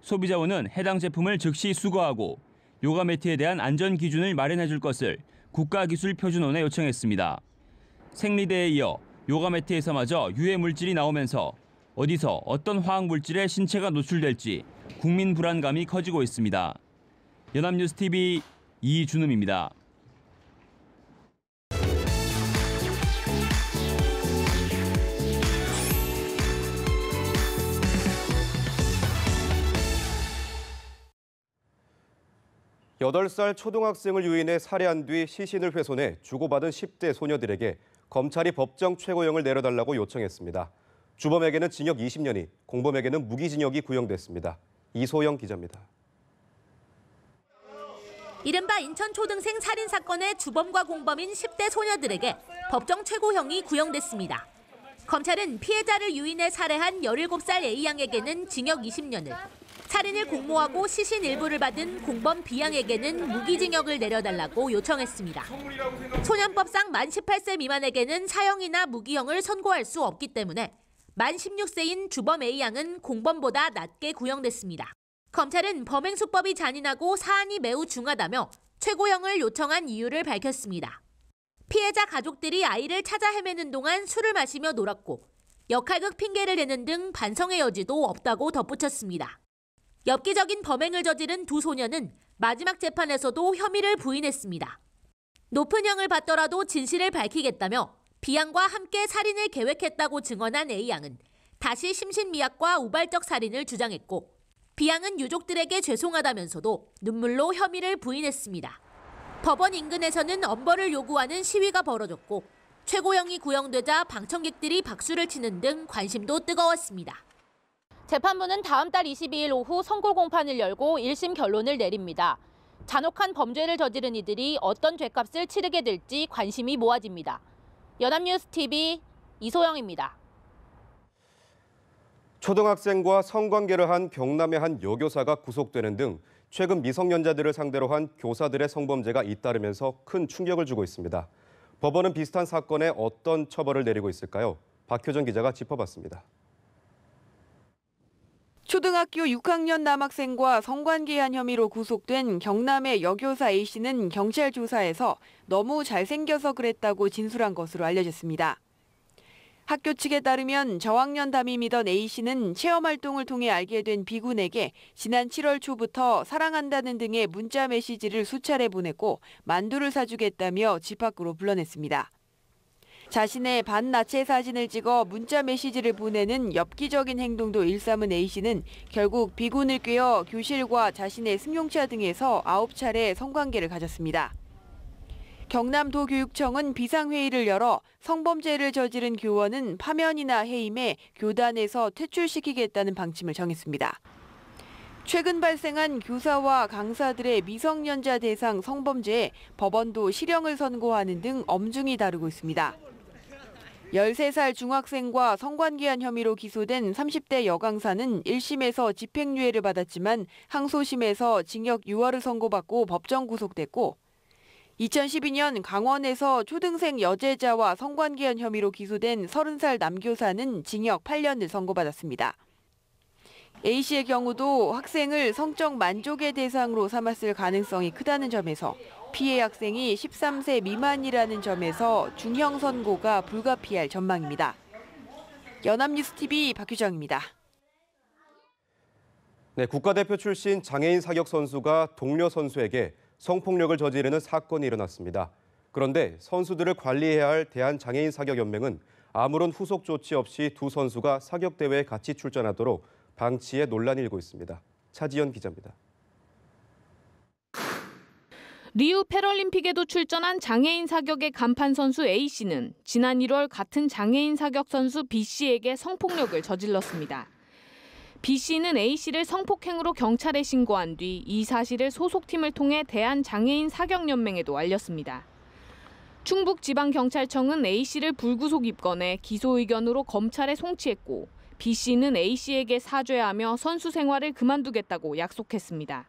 소비자원은 해당 제품을 즉시 수거하고 요가 매트에 대한 안전 기준을 마련해 줄 것을 국가기술표준원에 요청했습니다. 생리대에 이어 요가 매트에서마저 유해 물질이 나오면서 어디서 어떤 화학 물질에 신체가 노출될지 국민 불안감이 커지고 있습니다. 연합뉴스TV 이준음입니다. 여덟 살 초등학생을 유인해 살해한 뒤 시신을 훼손해 주고받은 10대 소녀들에게 검찰이 법정 최고형을 내려달라고 요청했습니다. 주범에게는 징역 20년이, 공범에게는 무기징역이 구형됐습니다. 이소영 기자입니다. 이른바 인천 초등생 살인 사건의 주범과 공범인 10대 소녀들에게 법정 최고형이 구형됐습니다. 검찰은 피해자를 유인해 살해한 17살 A양에게는 징역 20년을, 살인을 공모하고 시신 일부를 받은 공범 B양에게는 무기징역을 내려달라고 요청했습니다. 소년법상 만 18세 미만에게는 사형이나 무기형을 선고할 수 없기 때문에 만 16세인 주범 A양은 공범보다 낮게 구형됐습니다. 검찰은 범행수법이 잔인하고 사안이 매우 중하다며 최고형을 요청한 이유를 밝혔습니다. 피해자 가족들이 아이를 찾아 헤매는 동안 술을 마시며 놀았고 역할극 핑계를 대는 등 반성의 여지도 없다고 덧붙였습니다. 엽기적인 범행을 저지른 두 소녀는 마지막 재판에서도 혐의를 부인했습니다. 높은 형을 받더라도 진실을 밝히겠다며 B양과 함께 살인을 계획했다고 증언한 A양은 다시 심신미약과 우발적 살인을 주장했고 B양은 유족들에게 죄송하다면서도 눈물로 혐의를 부인했습니다. 법원 인근에서는 엄벌을 요구하는 시위가 벌어졌고 최고형이 구형되자 방청객들이 박수를 치는 등 관심도 뜨거웠습니다. 재판부는 다음 달 22일 오후 선고 공판을 열고 1심 결론을 내립니다. 잔혹한 범죄를 저지른 이들이 어떤 죗값을 치르게 될지 관심이 모아집니다. 연합뉴스TV 이소영입니다. 초등학생과 성관계를 한 경남의 한 여교사가 구속되는 등 최근 미성년자들을 상대로 한 교사들의 성범죄가 잇따르면서 큰 충격을 주고 있습니다. 법원은 비슷한 사건에 어떤 처벌을 내리고 있을까요? 박효정 기자가 짚어봤습니다. 초등학교 6학년 남학생과 성관계한 혐의로 구속된 경남의 여교사 A씨는 경찰 조사에서 너무 잘생겨서 그랬다고 진술한 것으로 알려졌습니다. 학교 측에 따르면 저학년 담임이던 A씨는 체험활동을 통해 알게 된 B군에게 지난 7월 초부터 사랑한다는 등의 문자 메시지를 수차례 보냈고 만두를 사주겠다며 집 밖으로 불러냈습니다. 자신의 반나체 사진을 찍어 문자 메시지를 보내는 엽기적인 행동도 일삼은 A씨는 결국 B군을 꿰어 교실과 자신의 승용차 등에서 9차례 성관계를 가졌습니다. 경남도교육청은 비상회의를 열어 성범죄를 저지른 교원은 파면이나 해임해 교단에서 퇴출시키겠다는 방침을 정했습니다. 최근 발생한 교사와 강사들의 미성년자 대상 성범죄에 법원도 실형을 선고하는 등 엄중히 다루고 있습니다. 13살 중학생과 성관계한 혐의로 기소된 30대 여강사는 1심에서 집행유예를 받았지만 항소심에서 징역 6월을 선고받고 법정 구속됐고 2012년 강원에서 초등생 여제자와 성관계한 혐의로 기소된 30살 남교사는 징역 8년을 선고받았습니다. A씨의 경우도 학생을 성적 만족의 대상으로 삼았을 가능성이 크다는 점에서 피해 학생이 13세 미만이라는 점에서 중형 선고가 불가피할 전망입니다. 연합뉴스TV 박유정입니다. 네, 국가대표 출신 장애인 사격 선수가 동료 선수에게 성폭력을 저지르는 사건이 일어났습니다. 그런데 선수들을 관리해야 할 대한장애인사격연맹은 아무런 후속 조치 없이 두 선수가 사격대회에 같이 출전하도록 방치해 논란이 일고 있습니다. 차지연 기자입니다. 리우 패럴림픽에도 출전한 장애인 사격의 간판 선수 A씨는 지난 1월 같은 장애인 사격 선수 B씨에게 성폭력을 저질렀습니다. B씨는 A씨를 성폭행으로 경찰에 신고한 뒤 이 사실을 소속팀을 통해 대한장애인사격연맹에도 알렸습니다. 충북지방경찰청은 A씨를 불구속 입건해 기소 의견으로 검찰에 송치했고 B씨는 A씨에게 사죄하며 선수 생활을 그만두겠다고 약속했습니다.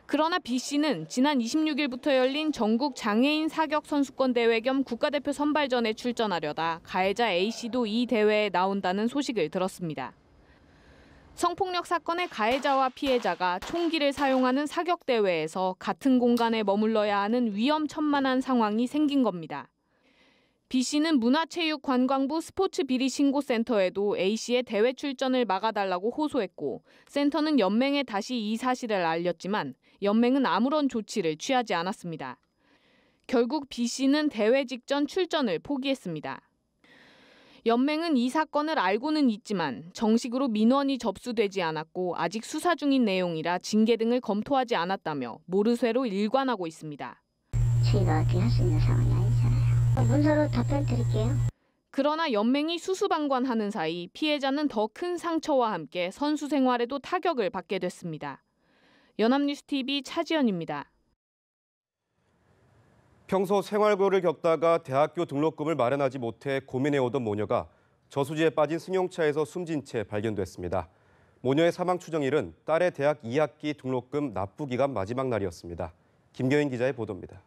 그러나 B씨는 지난 26일부터 열린 전국 장애인 사격 선수권 대회 겸 국가대표 선발전에 출전하려다 가해자 A씨도 이 대회에 나온다는 소식을 들었습니다. 성폭력 사건의 가해자와 피해자가 총기를 사용하는 사격 대회에서 같은 공간에 머물러야 하는 위험천만한 상황이 생긴 겁니다. B씨는 문화체육관광부 스포츠비리신고센터에도 A씨의 대회 출전을 막아달라고 호소했고 센터는 연맹에 다시 이 사실을 알렸지만 연맹은 아무런 조치를 취하지 않았습니다. 결국 B씨는 대회 직전 출전을 포기했습니다. 연맹은 이 사건을 알고는 있지만 정식으로 민원이 접수되지 않았고 아직 수사 중인 내용이라 징계 등을 검토하지 않았다며 모르쇠로 일관하고 있습니다. 저희가 어떻게 할 수 있는 상황이 아니잖아요. 문서로 답변 드릴게요. 그러나 연맹이 수수방관하는 사이 피해자는 더 큰 상처와 함께 선수 생활에도 타격을 받게 됐습니다. 연합뉴스TV 차지연입니다. 평소 생활고를 겪다가 대학교 등록금을 마련하지 못해 고민해오던 모녀가 저수지에 빠진 승용차에서 숨진 채 발견됐습니다. 모녀의 사망 추정일은 딸의 대학 2학기 등록금 납부 기간 마지막 날이었습니다. 김경인 기자의 보도입니다.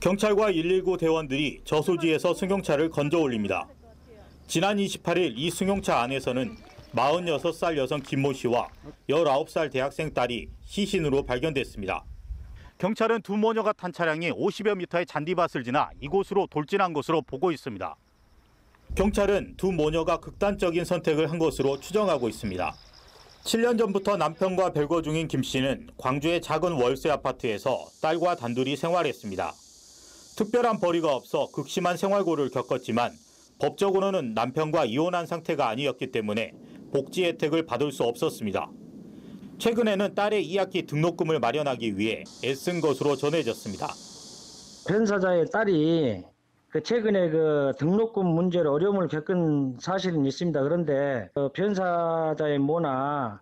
경찰과 119 대원들이 저수지에서 승용차를 건져 올립니다. 지난 28일 이 승용차 안에서는 46살 여성 김모 씨와 19살 대학생 딸이 시신으로 발견됐습니다. 경찰은 두 모녀가 탄 차량이 50여 미터의 잔디밭을 지나 이곳으로 돌진한 것으로 보고 있습니다. 경찰은 두 모녀가 극단적인 선택을 한 것으로 추정하고 있습니다. 7년 전부터 남편과 별거 중인 김 씨는 광주의 작은 월세 아파트에서 딸과 단둘이 생활했습니다. 특별한 벌이가 없어 극심한 생활고를 겪었지만 법적으로는 남편과 이혼한 상태가 아니었기 때문에 복지 혜택을 받을 수 없었습니다. 최근에는 딸의 2학기 등록금을 마련하기 위해 애쓴 것으로 전해졌습니다. 변사자의 딸이 최근에 등록금 문제로 어려움을 겪은 사실은 있습니다. 그런데 변사자의 모나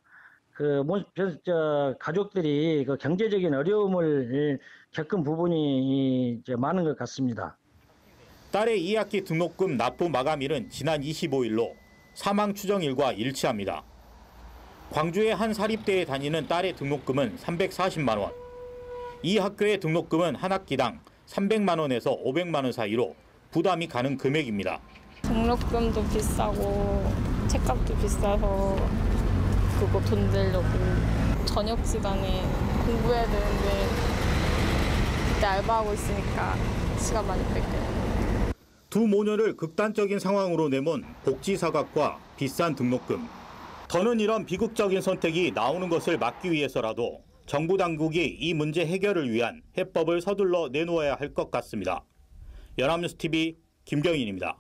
가족들이 경제적인 어려움을 겪은 부분이 많은 것 같습니다. 딸의 2학기 등록금 납부 마감일은 지난 25일로 사망 추정일과 일치합니다. 광주의 한 사립대에 다니는 딸의 등록금은 340만 원. 이 학교의 등록금은 한 학기당 300만 원에서 500만 원 사이로 부담이 가는 금액입니다. 등록금도 비싸고 책값도 비싸서 그거 돈 내려고 저녁 시간에 공부해야 되는데 그때 알바하고 있으니까 시간 많이 뺏겨요. 두 모녀를 극단적인 상황으로 내몬 복지 사각과 비싼 등록금. 더는 이런 비극적인 선택이 나오는 것을 막기 위해서라도 정부 당국이 이 문제 해결을 위한 해법을 서둘러 내놓아야 할 것 같습니다. 연합뉴스TV 김경인입니다.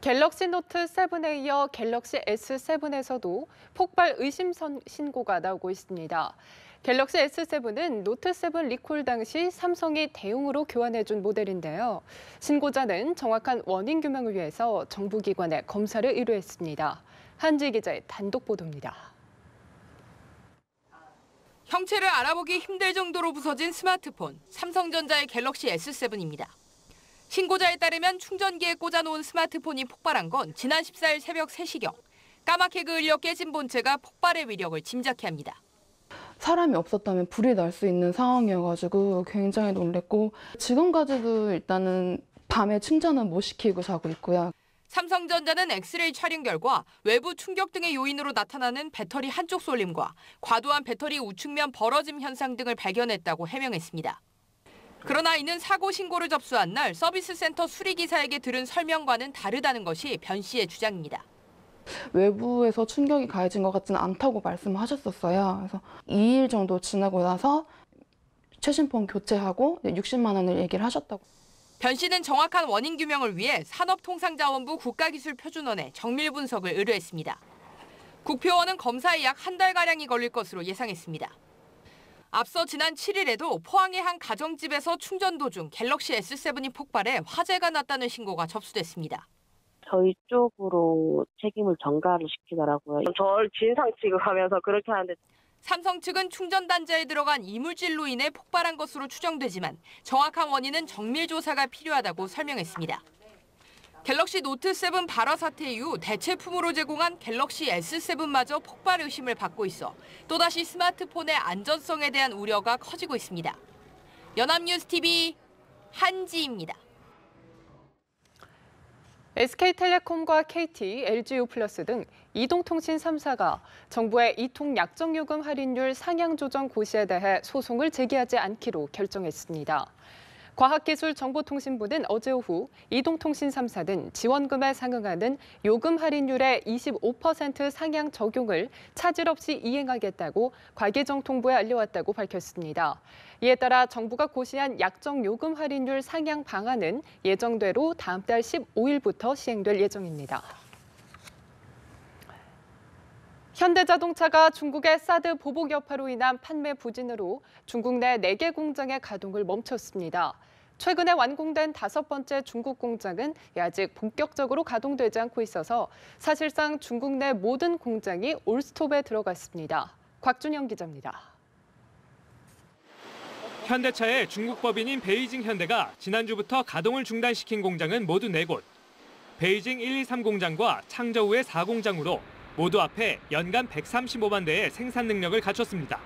갤럭시 노트 7에 이어 갤럭시 S7에서도 폭발 의심 신고가 나오고 있습니다. 갤럭시 S7은 노트 7 리콜 당시 삼성이 대용으로 교환해준 모델인데요. 신고자는 정확한 원인 규명을 위해서 정부기관에 검사를 의뢰했습니다. 한지 기자의 단독 보도입니다. 형체를 알아보기 힘들 정도로 부서진 스마트폰, 삼성전자의 갤럭시 S7입니다. 신고자에 따르면 충전기에 꽂아놓은 스마트폰이 폭발한 건 지난 14일 새벽 3시경. 까맣게 그을려 깨진 본체가 폭발의 위력을 짐작케 합니다. 사람이 없었다면 불이 날 수 있는 상황이어가지고 굉장히 놀랬고 지금까지도 일단은 밤에 충전은 못 시키고 자고 있고요. 삼성전자는 엑스레이 촬영 결과 외부 충격 등의 요인으로 나타나는 배터리 한쪽 쏠림과 과도한 배터리 우측면 벌어짐 현상 등을 발견했다고 해명했습니다. 그러나 이는 사고 신고를 접수한 날 서비스 센터 수리기사에게 들은 설명과는 다르다는 것이 변 씨의 주장입니다. 외부에서 충격이 가해진 것 같지는 않다고 말씀하셨었어요. 그래서 2일 정도 지나고 나서 최신 폰 교체하고 60만 원을 얘기를 하셨다고. 변 씨는 정확한 원인 규명을 위해 산업통상자원부 국가기술표준원에 정밀 분석을 의뢰했습니다. 국표원은 검사에 약 한 달가량이 걸릴 것으로 예상했습니다. 앞서 지난 7일에도 포항의 한 가정집에서 충전 도중 갤럭시 S7이 폭발해 화재가 났다는 신고가 접수됐습니다. 저희 쪽으로 책임을 전가를 시키더라고요. 저를 진상 취급하면서 그렇게 하는데. 삼성 측은 충전 단자에 들어간 이물질로 인해 폭발한 것으로 추정되지만 정확한 원인은 정밀 조사가 필요하다고 설명했습니다. 갤럭시 노트 7 발화 사태 이후 대체품으로 제공한 갤럭시 S7마저 폭발 의심을 받고 있어 또다시 스마트폰의 안전성에 대한 우려가 커지고 있습니다. 연합뉴스TV 한지입니다. SK텔레콤과 KT, LG유플러스 등 이동통신 3사가 정부의 이통 약정요금 할인율 상향 조정 고시에 대해 소송을 제기하지 않기로 결정했습니다. 과학기술정보통신부는 어제 오후 이동통신 3사 등 지원금에 상응하는 요금 할인율의 25% 상향 적용을 차질 없이 이행하겠다고 과기정통부에 알려왔다고 밝혔습니다. 이에 따라 정부가 고시한 약정 요금 할인율 상향 방안은 예정대로 다음 달 15일부터 시행될 예정입니다. 현대자동차가 중국의 사드 보복 여파로 인한 판매 부진으로 중국 내 4개 공장의 가동을 멈췄습니다. 최근에 완공된 5번째 중국 공장은 아직 본격적으로 가동되지 않고 있어서 사실상 중국 내 모든 공장이 올스톱에 들어갔습니다. 곽준영 기자입니다. 현대차의 중국 법인인 베이징 현대가 지난주부터 가동을 중단시킨 공장은 모두 4곳. 베이징 123 공장과 창저우의 4공장으로 모두 합해 연간 135만 대의 생산 능력을 갖췄습니다.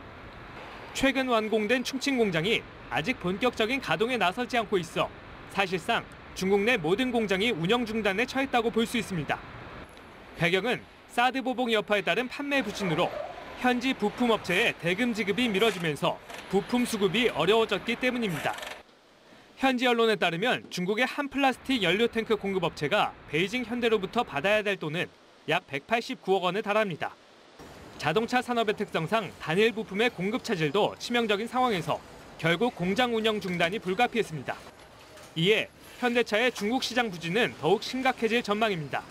최근 완공된 충칭 공장이 아직 본격적인 가동에 나서지 않고 있어 사실상 중국 내 모든 공장이 운영 중단에 처했다고 볼 수 있습니다. 배경은 사드 보복 여파에 따른 판매 부진으로 현지 부품업체의 대금 지급이 미뤄지면서 부품 수급이 어려워졌기 때문입니다. 현지 언론에 따르면 중국의 한 플라스틱 연료 탱크 공급업체가 베이징 현대로부터 받아야 될 돈은 약 189억 원에 달합니다. 자동차 산업의 특성상 단일 부품의 공급 차질도 치명적인 상황에서 결국 공장 운영 중단이 불가피했습니다. 이에 현대차의 중국 시장 부진은 더욱 심각해질 전망입니다.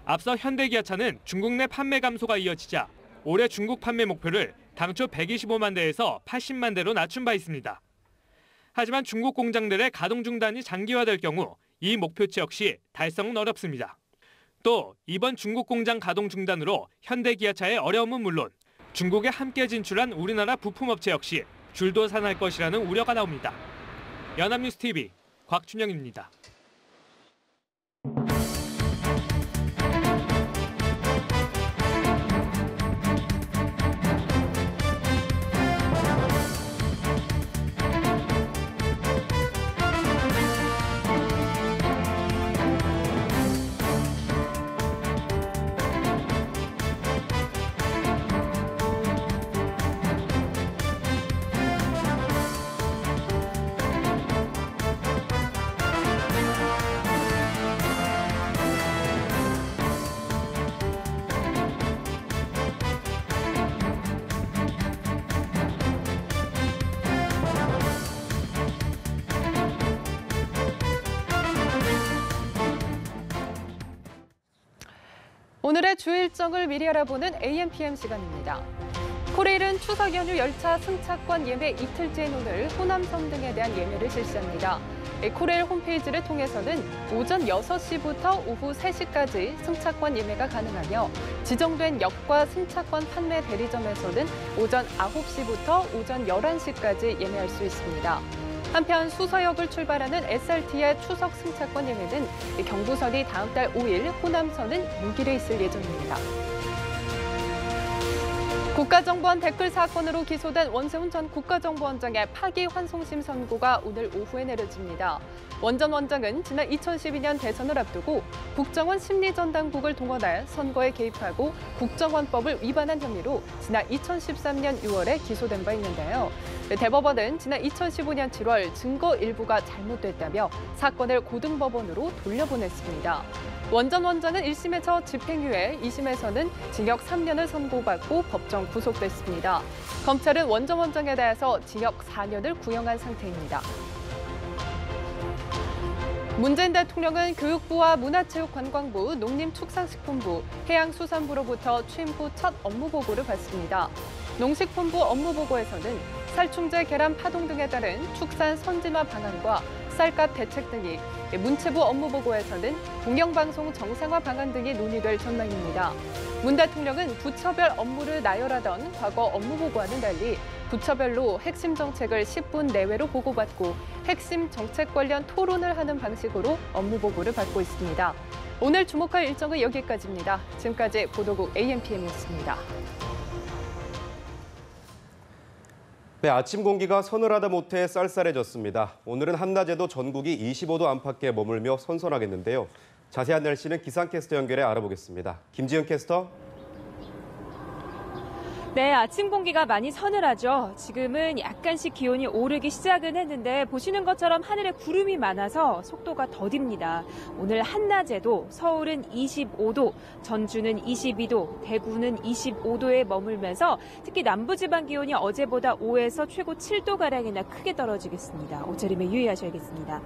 앞서 현대기아차는 중국 내 판매 감소가 이어지자 올해 중국 판매 목표를 당초 125만 대에서 80만 대로 낮춘 바 있습니다. 하지만 중국 공장들의 가동 중단이 장기화될 경우 이 목표치 역시 달성은 어렵습니다. 또 이번 중국 공장 가동 중단으로 현대기아차의 어려움은 물론 중국에 함께 진출한 우리나라 부품업체 역시 줄도산할 것이라는 우려가 나옵니다. 연합뉴스TV 곽준영입니다. 오늘의 주 일정을 미리 알아보는 AM/PM 시간입니다. 코레일은 추석 연휴 열차 승차권 예매 이틀째인 오늘 호남선 등에 대한 예매를 실시합니다. 코레일 홈페이지를 통해서는 오전 6시부터 오후 3시까지 승차권 예매가 가능하며 지정된 역과 승차권 판매 대리점에서는 오전 9시부터 오전 11시까지 예매할 수 있습니다. 한편 수서역을 출발하는 SRT의 추석 승차권 예매는 경부선이 다음 달 5일, 호남선은 6일에 있을 예정입니다. 국가정보원 댓글 사건으로 기소된 원세훈 전 국가정보원장의 파기환송심 선고가 오늘 오후에 내려집니다. 원 전 원장은 지난 2012년 대선을 앞두고 국정원 심리전당국을 동원해 선거에 개입하고 국정원법을 위반한 혐의로 지난 2013년 6월에 기소된 바 있는데요. 대법원은 지난 2015년 7월 증거 일부가 잘못됐다며 사건을 고등법원으로 돌려보냈습니다. 원 전 원장은 1심에서 집행유예, 2심에서는 징역 3년을 선고받고 법정 구속됐습니다. 검찰은 원 전 원장에 대해서 징역 4년을 구형한 상태입니다. 문재인 대통령은 교육부와 문화체육관광부, 농림축산식품부, 해양수산부로부터 취임 후 첫 업무보고를 받습니다. 농식품부 업무보고에서는 살충제 계란 파동 등에 따른 축산 선진화 방안과 쌀값 대책 등이, 문체부 업무보고에서는 공영방송 정상화 방안 등이 논의될 전망입니다. 문 대통령은 부처별 업무를 나열하던 과거 업무보고와는 달리 부처별로 핵심 정책을 10분 내외로 보고받고 핵심 정책 관련 토론을 하는 방식으로 업무보고를 받고 있습니다. 오늘 주목할 일정은 여기까지입니다. 지금까지 보도국 AM/PM이었습니다. 네, 아침 공기가 서늘하다 못해 쌀쌀해졌습니다. 오늘은 한낮에도 전국이 25도 안팎에 머물며 선선하겠는데요. 자세한 날씨는 기상캐스터 연결해 알아보겠습니다. 김지은 캐스터. 네, 아침 공기가 많이 서늘하죠. 지금은 약간씩 기온이 오르기 시작은 했는데 보시는 것처럼 하늘에 구름이 많아서 속도가 더딥니다. 오늘 한낮에도 서울은 25도, 전주는 22도, 대구는 25도에 머물면서 특히 남부지방 기온이 어제보다 5에서 최고 7도가량이나 크게 떨어지겠습니다. 옷차림에 유의하셔야겠습니다.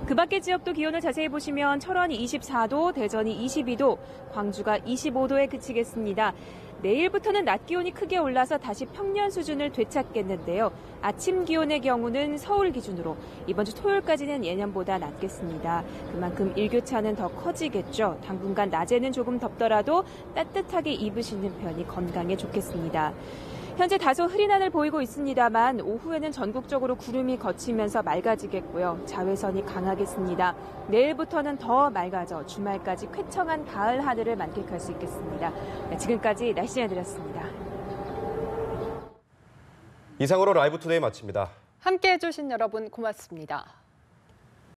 그 밖의 지역도 기온을 자세히 보시면 철원이 24도, 대전이 22도, 광주가 25도에 그치겠습니다. 내일부터는 낮 기온이 크게 올라서 다시 평년 수준을 되찾겠는데요. 아침 기온의 경우는 서울 기준으로 이번 주 토요일까지는 예년보다 낮겠습니다. 그만큼 일교차는 더 커지겠죠. 당분간 낮에는 조금 덥더라도 따뜻하게 입으시는 편이 건강에 좋겠습니다. 현재 다소 흐린 하늘 보이고 있습니다만 오후에는 전국적으로 구름이 걷히면서 맑아지겠고요. 자외선이 강하겠습니다. 내일부터는 더 맑아져 주말까지 쾌청한 가을 하늘을 만끽할 수 있겠습니다. 지금까지 날씨 전해드렸습니다. 이상으로 라이브 투데이 마칩니다. 함께해 주신 여러분 고맙습니다.